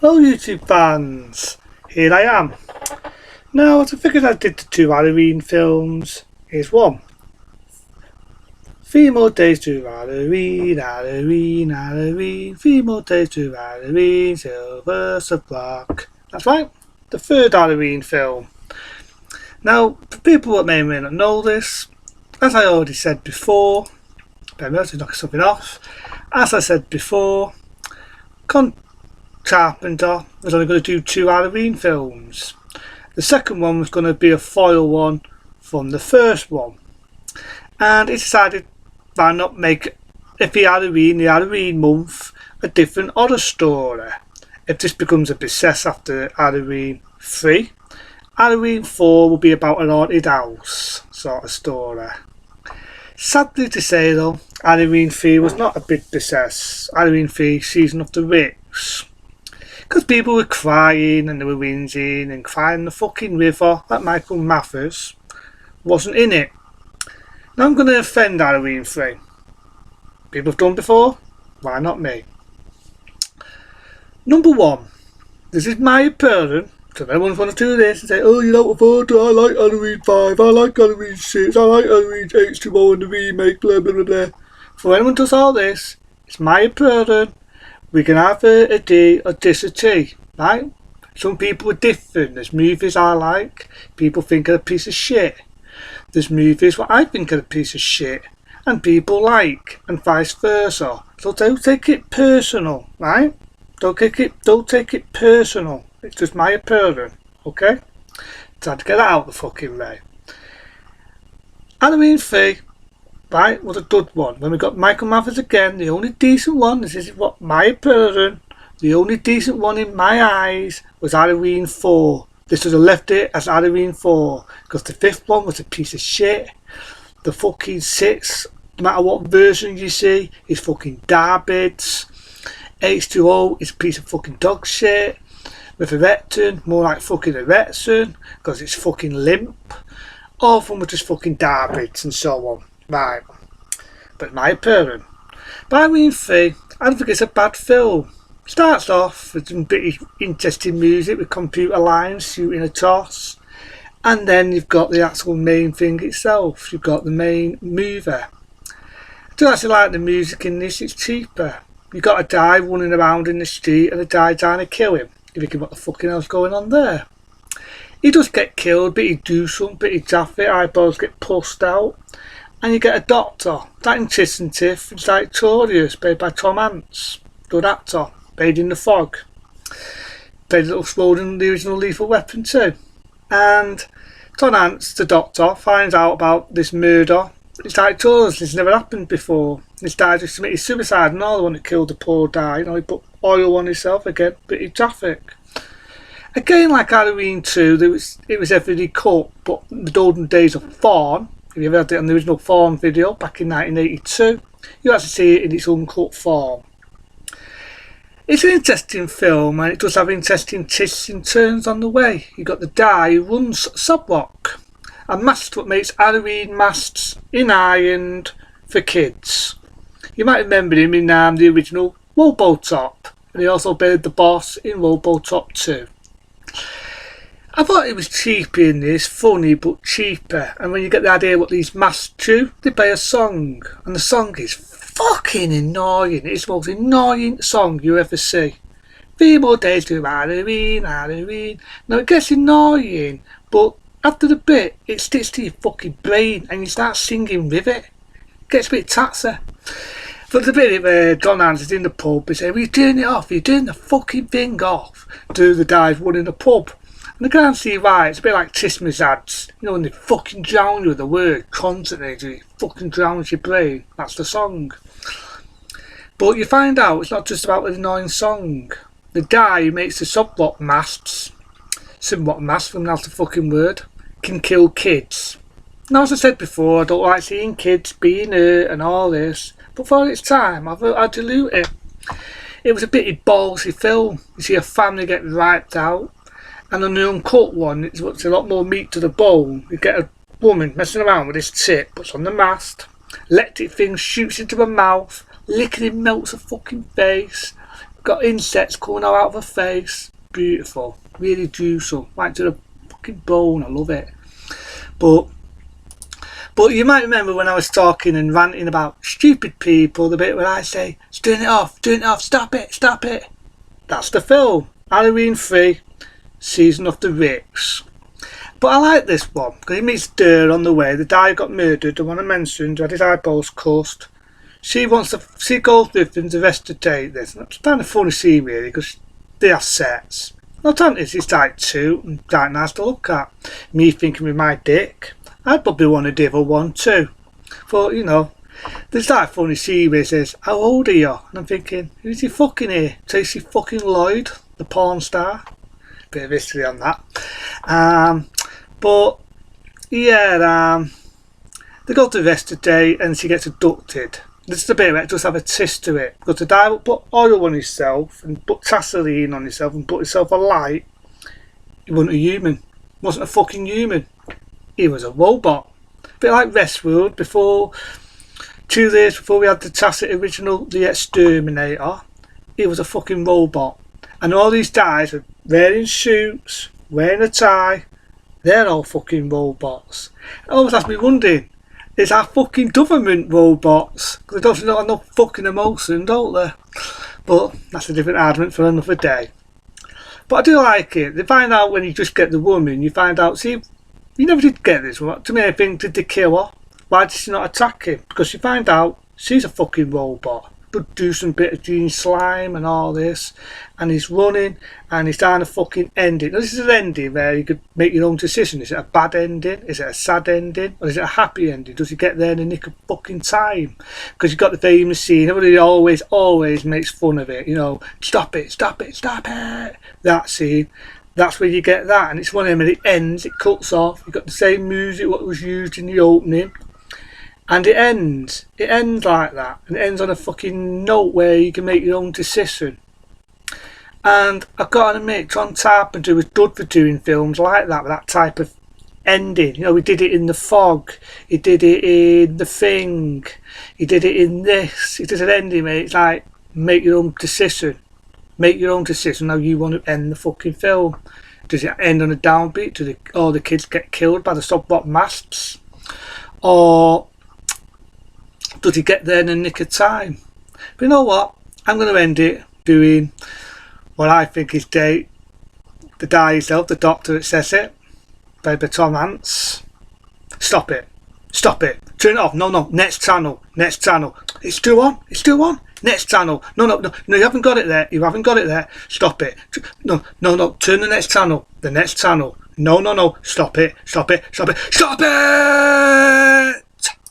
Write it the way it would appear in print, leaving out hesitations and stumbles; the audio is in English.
Hello YouTube fans, here I am. Now as I figured I did the 2 Halloween films, here's one. 3 more days to Halloween, Halloween, Halloween, 3 more days to Halloween, Sylvester Clock. That's right, the 3rd Halloween film. Now, for people that may or may not know this, as I already said before, bear with me to knock something off. As I said before, Carpenter was only going to do 2 Halloween films. The second one was going to be a foil one from the first one, and he decided why not make the Halloween month, a different horror story. If this becomes a success after Halloween 3, Halloween 4 will be about an haunted house sort of story. Sadly to say though, Halloween 3 was not a big success. Halloween 3 Season of the Witch. Because people were crying and they were whinging and crying in the fucking river that Michael Mathers wasn't in it. Now I'm going to offend Halloween 3. People have done before, why not me? Number 1, this is my opinion. So if anyone's want to do this and say, oh, you're out of order, I like Halloween 5, I like Halloween 6, I like Halloween H2O and the remake, blah blah blah. For anyone does all this, it's my opinion. We can have a day or disagree, right? Some people are different. There's movies I like, people think are a piece of shit. There's movies what I think are a piece of shit, and people like, and vice versa. So don't take it personal, right? Don't take it personal. It's just my opinion, okay? Tried to get that out the fucking way. Halloween 3, right, was a good one. When we got Michael Mathers again, the only decent one, this is what my opinion, the only decent one in my eyes was Halloween 4. This was left it as Halloween 4, because the 5th one was a piece of shit. The fucking 6th, no matter what version you see, is fucking garbage. H2O is a piece of fucking dog shit. With Erecton, more like fucking Erecton, because it's fucking limp. All of them were just fucking garbage and so on. Right. But my opinion. But Halloween 3, I don't think it's a bad film. Starts off with some pretty interesting music with computer lines shooting a toss. And then you've got the actual main thing itself. You've got the main movie. I do actually like the music in this, it's cheaper. You've got a guy running around in the street and a guy trying to kill him. You're thinking what the fucking hell's going on there? He does get killed, but he do something, but he jaff it, eyeballs get pushed out. And you get a doctor, like in Tis and Tiff, it's like Victorious, played by Tom Hanks. Good actor, played in The Fog. Played a little role in the original Lethal Weapon too. And Tom Hanks, the doctor, finds out about this murder. It's like Victorious, it's never happened before. This guy just committed suicide and all the one that killed the poor guy. You know, he put oil on himself again, but he traffic. Again, like Halloween 2, it was heavily cut, but the golden days of Fawn, if you ever had it on the original Fawn video back in 1982, you actually see it in its uncut form. It's an interesting film and it does have interesting twists and turns on the way. You've got the guy who runs Subrock, a mask what makes Halloween masks in Ireland for kids. You might remember him in the original Robotop, and he also played the boss in Robotop 2. I thought it was cheaper in this, funny but cheaper, and when you get the idea what these masks do, they play a song, and the song is fucking annoying. It's the most annoying song you ever see. 3 more days to Halloween, Halloween. Now it gets annoying, but after the bit, it sticks to your fucking brain, and you start singing with it. It gets a bit taxer. But the bit where John Hans is in the pub, he says, "Are you turning it off? Are you turning the fucking thing off?" To the guys running the pub. And I can't see why. It's a bit like Christmas ads. You know, when they fucking drown you with the word constantly, it fucking drowns your brain. That's the song. But you find out it's not just about an annoying song. The guy who makes the Subrock masks, somewhat mask from that's the fucking word, can kill kids. Now, as I said before, I don't like seeing kids being hurt and all this. But for its time, I dilute it. It was a bitty ballsy film. You see a family get wiped out, and on the uncut one, it's a lot more meat to the bone. You get a woman messing around with this tip, puts on the mask, electric thing shoots into her mouth, licking melts her fucking face, got insects coming out of her face. Beautiful, really juicy, right to the fucking bone. I love it. But you might remember when I was talking and ranting about stupid people, the bit where I say, turn it off, stop it. That's the film, Halloween 3, Season of the Witch. But I like this one because he meets Durr on the way. The guy who got murdered, the one I mentioned, who had his eyeballs cussed. She goes with him to investigate this. And it's kind of funny to see really because they have sets. Not only is it's like two and quite nice to look at. Me thinking with my dick, I'd probably want a devil one too. But you know, there's that funny scene where he says, how old are you? And I'm thinking, who's he fucking here? Tracy fucking Lloyd, the porn star. Bit of history on that. But yeah, they go to investigate and she gets abducted. This is the bit where it does have a twist to it. Because the guy would put oil on himself and put Vaseline on himself and put himself a light. He wasn't a human. He wasn't a fucking human. He was a robot. A bit like Westworld, 2 years before we had the Tacit original, The Exterminator. He was a fucking robot. And all these guys are wearing suits, wearing a tie. They're all fucking robots. It always has me wondering, is our fucking government robots? Because they don't have enough fucking emotion, don't they? But that's a different argument for another day. But I do like it. They find out when you just get the woman, you find out, see, you never did get this one. To me, I think, did they kill her? Why did she not attack him? Because you find out she's a fucking robot. Could do some bit of green slime and all this, and he's running and he's trying to fucking end it. Now, this is an ending where you could make your own decision. Is it a bad ending? Is it a sad ending? Or is it a happy ending? Does he get there in the nick of fucking time? Because you've got the famous scene, everybody always makes fun of it, you know, stop it. That scene, that's where you get that, and it's one of them, and it ends, it cuts off, you've got the same music what was used in the opening. And it ends like that. And it ends on a fucking note where you can make your own decision. And I've got to admit, John Carpenter was good for doing films like that, with that type of ending. You know, he did it in The Fog. He did it in The Thing. He did it in this. He did an ending where it's like, make your own decision. Make your own decision how you want to end the fucking film. Does it end on a downbeat? Do all the kids get killed by the stop-bot masts? Or does he get there in the nick of time? But you know what? I'm going to end it doing what I think is the guy himself, the doctor that says it, played by Tom Hanks. Stop it. Turn it off. No. Next channel. It's still on. Next channel. No, you haven't got it there. Stop it. No. Turn the next channel. The next channel. No. Stop it.